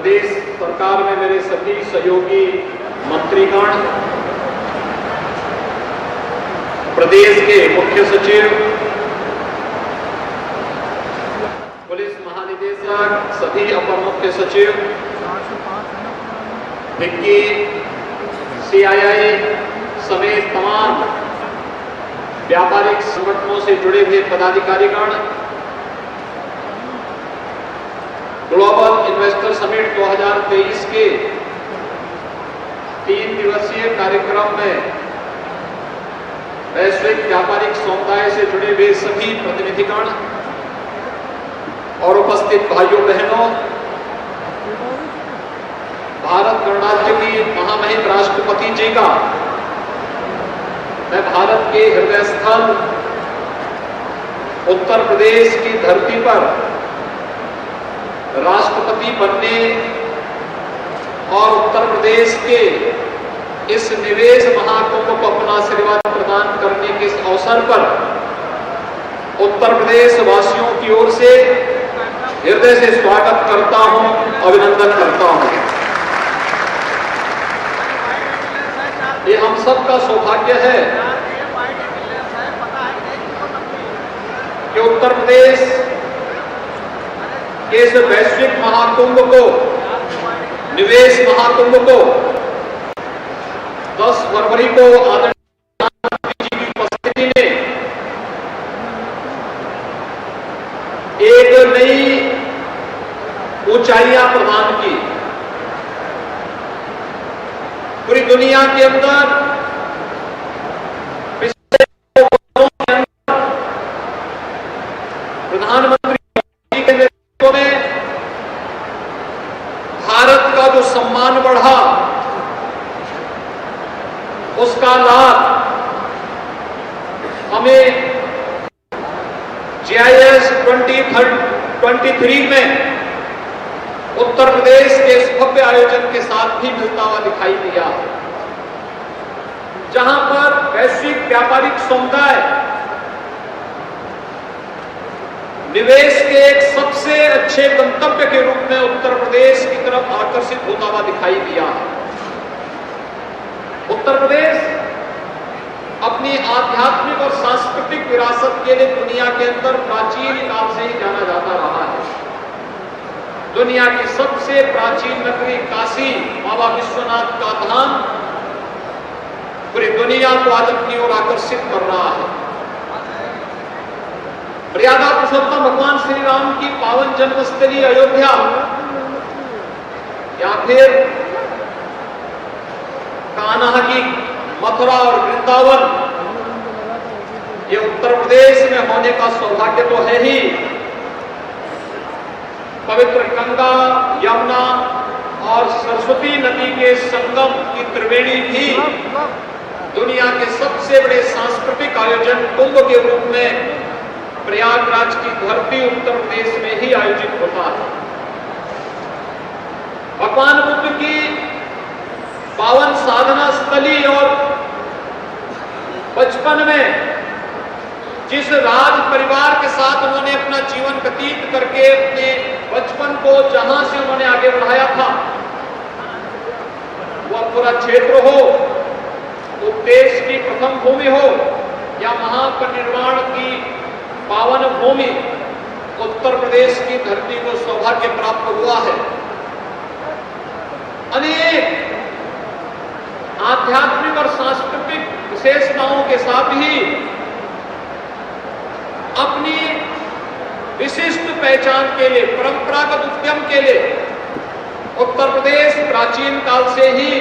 प्रदेश सरकार में मेरे सभी सहयोगी मंत्रीगण, प्रदेश के मुख्य सचिव, पुलिस महानिदेशक, सभी अपर मुख्य सचिव, फिक्की, सीआईआई समेत तमाम व्यापारिक संगठनों से जुड़े हुए पदाधिकारीगण, ग्लोबल इन्वेस्टर समिट 2023 के 3 दिवसीय कार्यक्रम में वैश्विक व्यापारिक समुदाय से जुड़े हुए सभी प्रतिनिधिगण और उपस्थित भाइयों बहनों, भारत गणराज्य की महामहिम राष्ट्रपति जी का मैं भारत के हृदय स्थल उत्तर प्रदेश की धरती पर राष्ट्रपति बनने और उत्तर प्रदेश के इस निवेश महाकुंभ को अपना आशीर्वाद प्रदान करने के इस अवसर पर उत्तर प्रदेश वासियों की ओर से हृदय से स्वागत करता हूं, अभिनंदन करता हूं। ये हम सबका सौभाग्य है कि उत्तर प्रदेश के इस वैश्विक महाकुंभ को, निवेश महाकुंभ को 10 फरवरी को आदरणीय प्रधानमंत्री जी की उपस्थिति में एक नई ऊंचाइयां प्रदान की। पूरी दुनिया के अंदर पिछले 2 वर्षों के अंदर प्रधानमंत्री जी के नेतृत्व में भारत का जो सम्मान बढ़ा, उसका लाभ हमें GIS 2023 में उत्तर प्रदेश के इस भव्य आयोजन के साथ भी मिलता हुआ दिखाई दिया, जहां पर वैश्विक व्यापारिक समुदाय निवेश के एक सबसे अच्छे गंतव्य के रूप में उत्तर प्रदेश की तरफ आकर्षित होता हुआ दिखाई दिया। उत्तर प्रदेश अपनी आध्यात्मिक और सांस्कृतिक विरासत के लिए दुनिया के अंदर प्राचीन काल से ही जाना जाता रहा है। दुनिया की सबसे प्राचीन नगरी काशी, बाबा विश्वनाथ का धाम पूरी दुनिया को आज अपनी ओर आकर्षित कर रहा है। मर्यादा पुरुषोत्तम भगवान श्री राम की पावन जन्मस्थली अयोध्या या फिर कान्हा की मथुरा और वृंदावन, ये उत्तर प्रदेश में होने का सौभाग्य तो है ही। पवित्र गंगा, यमुना और सरस्वती नदी के संगम की त्रिवेणी भी दुनिया के सबसे बड़े सांस्कृतिक आयोजन कुंभ के रूप में प्रयागराज की धरती उत्तर प्रदेश में ही आयोजित होता है। भगवान बुद्ध की पावन साधना स्थली और बचपन में जिस राज परिवार के साथ उन्होंने अपना जीवन व्यतीत करके अपने बचपन को जहां से उन्होंने आगे बढ़ाया था, वह पूरा क्षेत्र हो, उपदेश की प्रथम भूमि हो या महापरिनिर्वाण की पावन भूमि, उत्तर प्रदेश की धरती को सौभाग्य प्राप्त हुआ है। अनेक आध्यात्मिक और सांस्कृतिक विशेषताओं के साथ ही अपनी विशिष्ट पहचान के लिए, परंपरागत उद्यम के लिए उत्तर प्रदेश प्राचीन काल से ही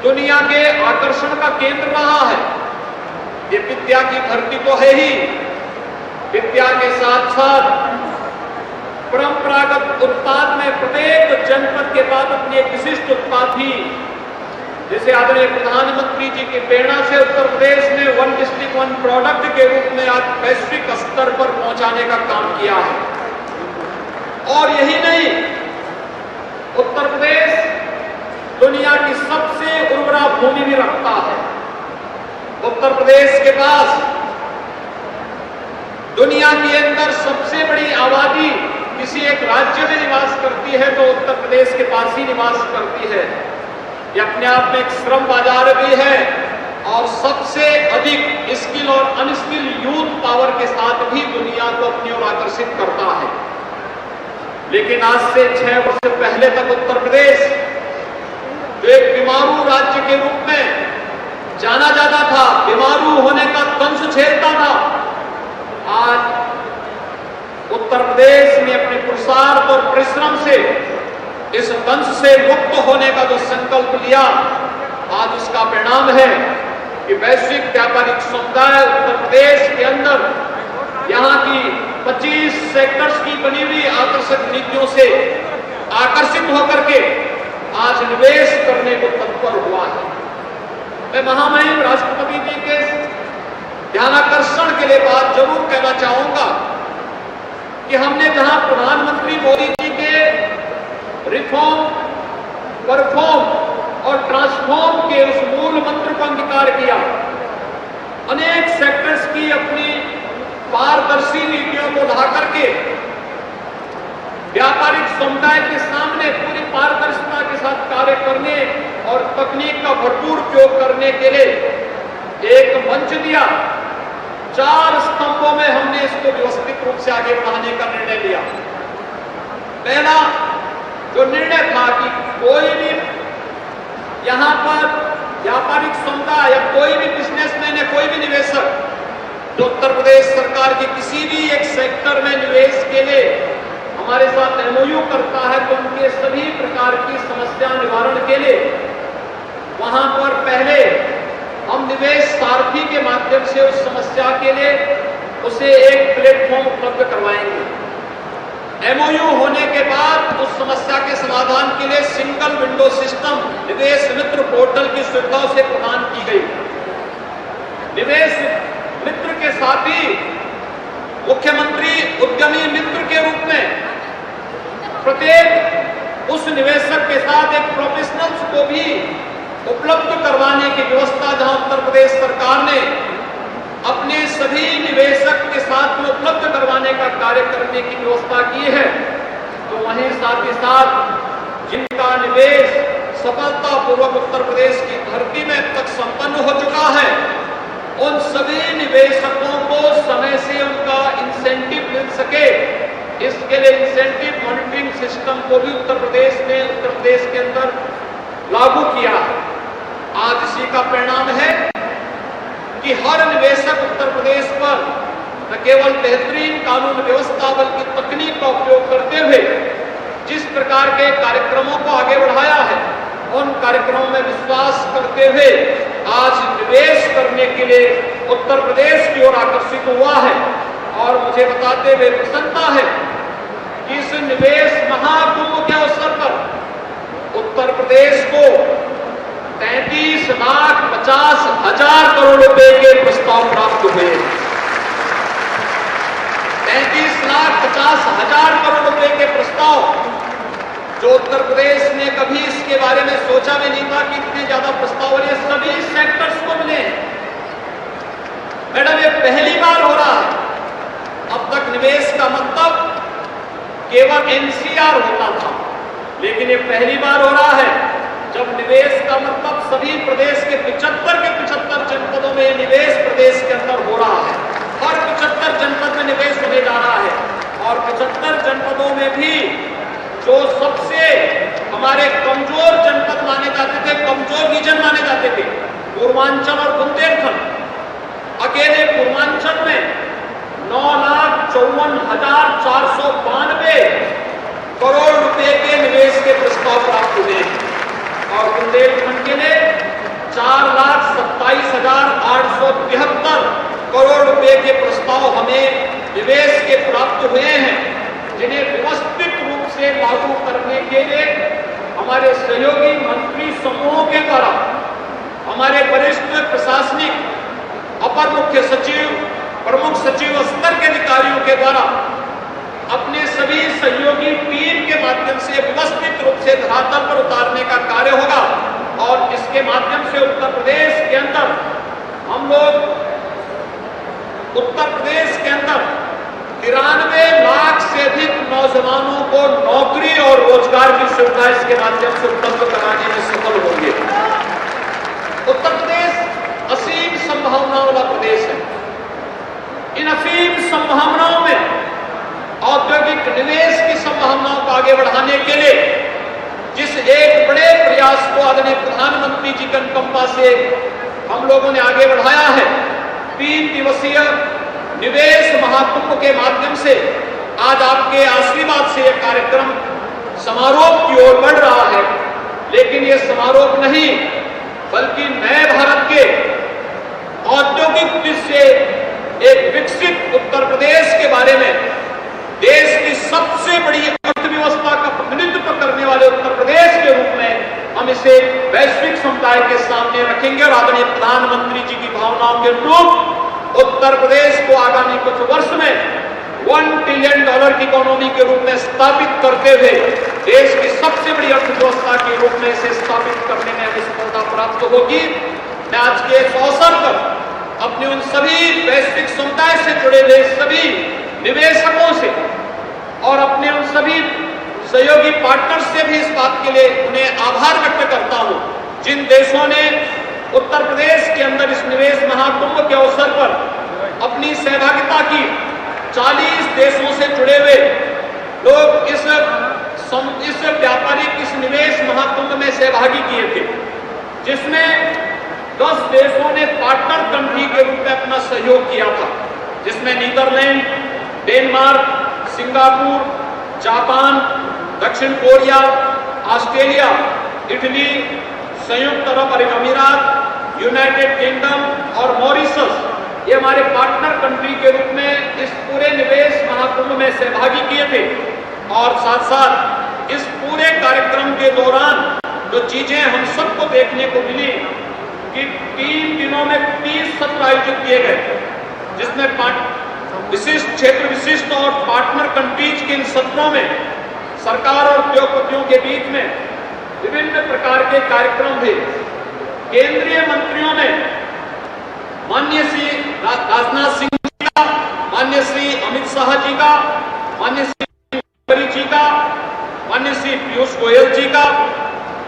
दुनिया के आकर्षण का केंद्र रहा है। ये विद्या की धरती तो है ही, विद्या के साथ साथ परंपरागत उत्पाद में प्रत्येक जनपद के बाद अपनी एक विशिष्ट उत्पाद भी, जैसे आदरणीय प्रधानमंत्री जी की प्रेरणा से उत्तर प्रदेश ने 1 डिस्ट्रिक्ट 1 प्रोडक्ट के रूप में आज वैश्विक स्तर पर पहुंचाने का काम किया है। और यही नहीं, उत्तर प्रदेश दुनिया की सबसे उर्वरा भूमि भी रखता है। उत्तर प्रदेश के पास दुनिया के अंदर सबसे बड़ी आबादी किसी एक राज्य में निवास करती है आदिवासी निवास करती है। ये अपने आप में एक श्रम बाजार भी है और सबसे अधिक स्किल और अनस्किल यूथ पावर के साथ भी दुनिया को अपनी ओर आकर्षित करता है। लेकिन आज से 6 वर्ष पहले तक उत्तर प्रदेश जो एक बीमारू राज्य के रूप में जाना जाता था, बीमारू होने का दंश झेलता था, आज उत्तर प्रदेश ने अपने पुरुषार्थ और परिश्रम से इस दंश से मुक्त होने का जो संकल्प लिया, आज उसका परिणाम है कि वैश्विक व्यापारिक समुदाय उत्तर प्रदेश के अंदर यहाँ की 25 सेक्टर्स की बनी हुई आकर्षक नीतियों से आकर्षित होकर के आज निवेश करने को तत्पर हुआ है। मैं महामहिम राष्ट्रपति जी के ध्यानाकर्षण के लिए बात जरूर कहना चाहूंगा कि हमने जहां प्रधानमंत्री मोदी जी के रिफॉर्म, परफॉर्म और ट्रांसफॉर्म के उस मूल मंत्र को अंगीकार किया, अनेक सेक्टर्स की अपनी पारदर्शी नीतियों को ला करके व्यापारिक समुदाय के सामने पूरी पारदर्शिता के साथ कार्य करने और तकनीक का भरपूर उपयोग करने के लिए एक मंच दिया। 4 स्तंभों में हमने इसको व्यवस्थित रूप से आगे बढ़ाने का निर्णय लिया। पहला जो निर्णय था कि कोई भी यहां पर व्यापारिक समुदाय या कोई भी बिजनेसमैन या कोई भी निवेशक जो उत्तर प्रदेश सरकार के किसी भी एक सेक्टर में निवेश के लिए हमारे साथ एमओयू करता है तो उनके सभी प्रकार की समस्या निवारण के लिए वहां पर पहले हम निवेश सारथी के माध्यम से उस समस्या के लिए उसे एक प्लेटफॉर्म उपलब्ध करवाएंगे। एमओयू होने के बाद उस समस्या के समाधान के लिए सिंगल विंडो सिस्टम निवेश मित्र पोर्टल की सुविधा से प्रदान की गई। निवेश मित्र के साथ ही मुख्यमंत्री उद्यमी मित्र के रूप में प्रत्येक उस निवेशक के साथ एक प्रोफेशनल्स को भी उपलब्ध करवाने की व्यवस्था, जहां उत्तर प्रदेश सरकार ने अपने सभी निवेशक के साथ में उपलब्ध करवाने का कार्य करने की व्यवस्था की है, तो वहीं साथ ही साथ जिनका निवेश सफलतापूर्वक उत्तर प्रदेश की धरती में अब तक संपन्न हो चुका है, उन सभी निवेशकों को समय से उनका इंसेंटिव मिल सके, इसके लिए इंसेंटिव मॉनिटरिंग सिस्टम को भी उत्तर प्रदेश ने उत्तर प्रदेश के अंदर लागू किया। आज इसी का परिणाम है कि हर निवेशक उत्तर प्रदेश पर न केवल बेहतरीन कानून व्यवस्था बल्कि तकनीक का उपयोग करते हुए जिस प्रकार के कार्यक्रमों को आगे बढ़ाया है, उन कार्यक्रमों में विश्वास करते हुए आज निवेश करने के लिए उत्तर प्रदेश की ओर आकर्षित हुआ है। और मुझे बताते हुए प्रसन्नता है कि इस निवेश महाकुंभ के अवसर पर उत्तर प्रदेश को 33,50,000 करोड़ रुपए के प्रस्ताव प्राप्त हुए। 33,50,000 करोड़ रुपए के प्रस्ताव, जो उत्तर प्रदेश ने कभी इसके बारे में सोचा भी नहीं था कि इतने ज्यादा प्रस्ताव ये सभी सेक्टर्स को मिले। मैडम, ये पहली बार हो रहा है। अब तक निवेश का मतलब केवल एनसीआर होता था, लेकिन ये पहली बार हो रहा है जब निवेश का मतलब सभी प्रदेश के 75 के 75 जनपदों में निवेश प्रदेश के अंदर हो रहा है। हर 75 जनपद में निवेश होने जा रहा है और 75 जनपदों में भी जो सबसे हमारे कमजोर जनपद माने जाते थे, कमजोर रीजन माने जाते थे, पूर्वांचल और बुंदेलखंड, अकेले पूर्वांचल में 9,54,492 करोड़ रुपए के निवेश के प्रस्ताव प्राप्त हुए और बुंदेलखंड के लिए 4,27,873 करोड़ रुपए के प्रस्ताव हमें निवेश के प्राप्त हुए हैं, जिन्हें व्यवस्थित रूप से लागू करने के लिए हमारे सहयोगी मंत्री समूहों के द्वारा हमारे वरिष्ठ प्रशासनिक, अपर मुख्य सचिव, प्रमुख सचिव स्तर के अधिकारियों के द्वारा अपने सभी सहयोगी टीम के माध्यम से व्यवस्थित रूप से धरातल पर उतारने का कार्य होगा और इसके माध्यम से उत्तर प्रदेश के अंदर हम लोग उत्तर प्रदेश के अंदर 93 लाख से अधिक नौजवानों को नौकरी और रोजगार की सुविधा इसके माध्यम से उपलब्ध कराने में सफल होंगे। उत्तर प्रदेश असीम संभावनाओं वाला प्रदेश है। इन असीम संभावनाओं में औद्योगिक निवेश की संभावनाओं को आगे बढ़ाने के लिए जिस एक बड़े प्रयास को आदरणीय प्रधानमंत्री जी के अनुकंपा से हम लोगों ने आगे बढ़ाया है, 3 दिवसीय निवेश महाकुंभ के माध्यम से आज आपके आशीर्वाद से यह कार्यक्रम समारोह की ओर बढ़ रहा है। लेकिन यह समारोह नहीं बल्कि नए भारत के औद्योगिक दृष्टि से एक विकसित उत्तर प्रदेश के बारे में, देश की सबसे बड़ी अर्थव्यवस्था का प्रतिनिधित्व करने वाले उत्तर प्रदेश के रूप में हम इसे वैश्विक समुदाय के सामने रखेंगे और आदरणीय प्रधानमंत्री जी की भावनाओं के अनुरूप उत्तर प्रदेश को आगामी कुछ वर्ष में $1 ट्रिलियन की इकोनॉमी के रूप में स्थापित करते हुए देश की सबसे बड़ी अर्थव्यवस्था के रूप में इसे स्थापित करने में हमें सफलता प्राप्त होगी। मैं आज के इस अवसर पर अपने उन सभी वैश्विक समुदाय से जुड़े हुए सभी निवेशकों से और अपने उन सभी सहयोगी पार्टनर्स से भी इस बात के लिए उन्हें आभार व्यक्त करता हूं जिन देशों ने उत्तर प्रदेश के अंदर इस निवेश महाकुंभ के अवसर पर अपनी सहभागिता की। 40 देशों से जुड़े हुए लोग इस व्यापारिक इस निवेश महाकुंभ में सहभागी किए थे, जिसमें 10 देशों ने पार्टनर कंट्री के रूप में अपना सहयोग किया था, जिसमें नीदरलैंड, डेनमार्क, सिंगापुर, जापान, दक्षिण कोरिया, ऑस्ट्रेलिया, इटली, संयुक्त अरब अमीरात, यूनाइटेड किंगडम और मॉरिशस ये हमारे पार्टनर कंट्री के रूप में इस पूरे निवेश महाकुंभ में सहभागी किए थे। और साथ साथ इस पूरे कार्यक्रम के दौरान जो चीजें हम सबको देखने को मिली कि 3 दिनों में 30 सत्र आयोजित किए गए, जिसमें विशिष्ट क्षेत्र विशिष्ट और पार्टनर कंट्रीज के इन सत्रों में सरकार और उद्योगपतियों के बीच में विभिन्न प्रकार के कार्यक्रम हुए। केंद्रीय मंत्रियों में माननीय श्री राजनाथ सिंह जी का, माननीय श्री अमित शाह जी का, माननीय श्री जी का, माननीय श्री पीयूष गोयल जी का,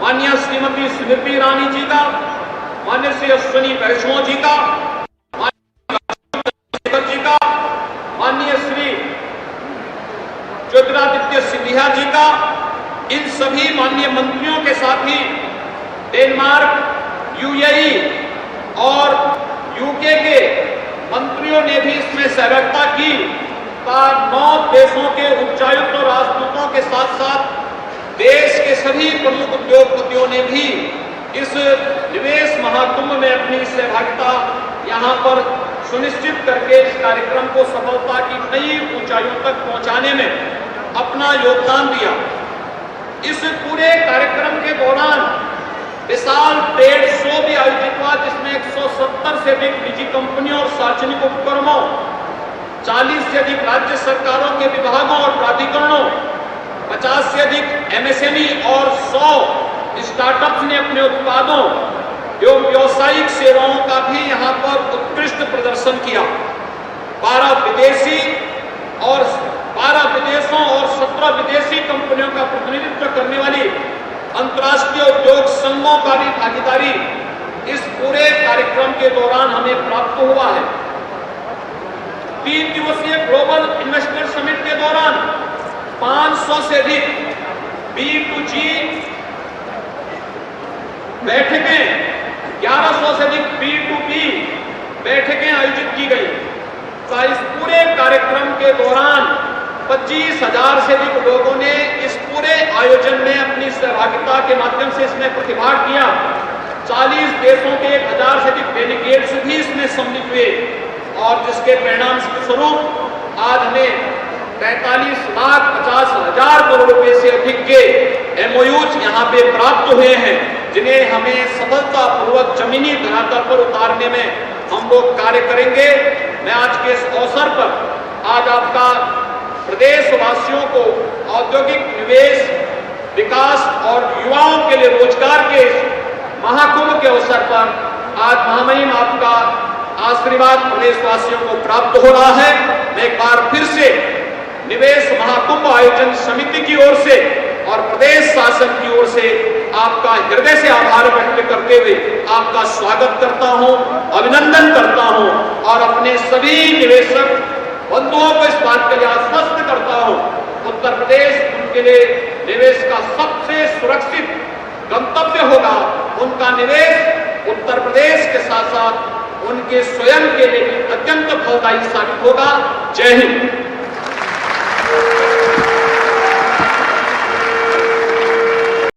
माननीय श्रीमती स्मृति ईरानी जी का, माननीय श्री अश्विनी वैष्णव जी का, माननीय जी का, माननीय श्री ज्योतिरादित्य सिंधिया जी का, इन सभी माननीय मंत्रियों के साथ ही डेनमार्क, यूएई और यूके के मंत्रियों ने भी इसमें सहभागिता की। 9 देशों के उच्चायुक्त और राजदूतों के साथ साथ देश के सभी प्रमुख उद्योगपतियों ने भी इस निवेश महाकुंभ में अपनी सहभागिता यहां पर सुनिश्चित करके इस कार्यक्रम को सफलता की नई ऊंचाइयों तक पहुंचाने में अपना योगदान दिया। इस पूरे कार्यक्रम के दौरान विशाल ट्रेड शो भी आयोजित हुआ, जिसमें 170 से अधिक निजी कंपनियों और सार्वजनिक उपक्रमों, 40 से अधिक राज्य सरकारों के विभागों और प्राधिकरणों, 50 से अधिक एमएसएमई और 100 स्टार्टअप्स ने अपने उत्पादों एवं व्यावसायिक सेवाओं का भी यहां पर उत्कृष्ट प्रदर्शन किया। 12 विदेशों और 17 विदेशी कंपनियों का प्रतिनिधित्व करने वाली अंतर्राष्ट्रीय उद्योग संघों का भी भागीदारी इस पूरे कार्यक्रम के दौरान हमें प्राप्त हुआ है। 3 दिवसीय ग्लोबल इन्वेस्टर समिट के दौरान 500 से अधिक B2G बैठकें, 1100 से अधिक B2B बैठकें आयोजित की गई। तो इस पूरे कार्यक्रम के दौरान 25,000 से अधिक लोगों ने इस पूरे आयोजन में अपनी सहभागिता के माध्यम से इसमें प्रतिभाग किया। 40 देशों के 1,000 से अधिक डेलीगेट्स भी इसमें सम्मिलित हुए और जिसके परिणाम स्वरूप आज हमें 43,50,000 करोड़ रुपए से अधिक के MOUs यहाँ पे प्राप्त हुए हैं, जिन्हें हमें सफलतापूर्वक जमीनी धरातल पर उतारने में हम लोग कार्य करेंगे। मैं आज के इस अवसर पर आज आपका प्रदेशवासियों को औद्योगिक निवेश, विकास और युवाओं के लिए रोजगार के महाकुंभ के अवसर पर आज महामहिम आपका आशीर्वाद प्रदेशवासियों को प्राप्त हो रहा है। मैं एक बार फिर से निवेश महाकुंभ महाकुंभ आयोजन समिति की ओर से और प्रदेश शासन की ओर से आपका हृदय से आभार व्यक्त करते हुए आपका स्वागत करता हूं, अभिनंदन करता हूं और अपने सभी निवेशक बंधुओं को इस बात के लिए आश्वस्त करता हूं, उत्तर प्रदेश उनके लिए निवेश का सबसे सुरक्षित गंतव्य होगा। उनका निवेश उत्तर प्रदेश के साथ साथ उनके स्वयं के लिए अत्यंत फलदायी साबित होगा। जय हिंद।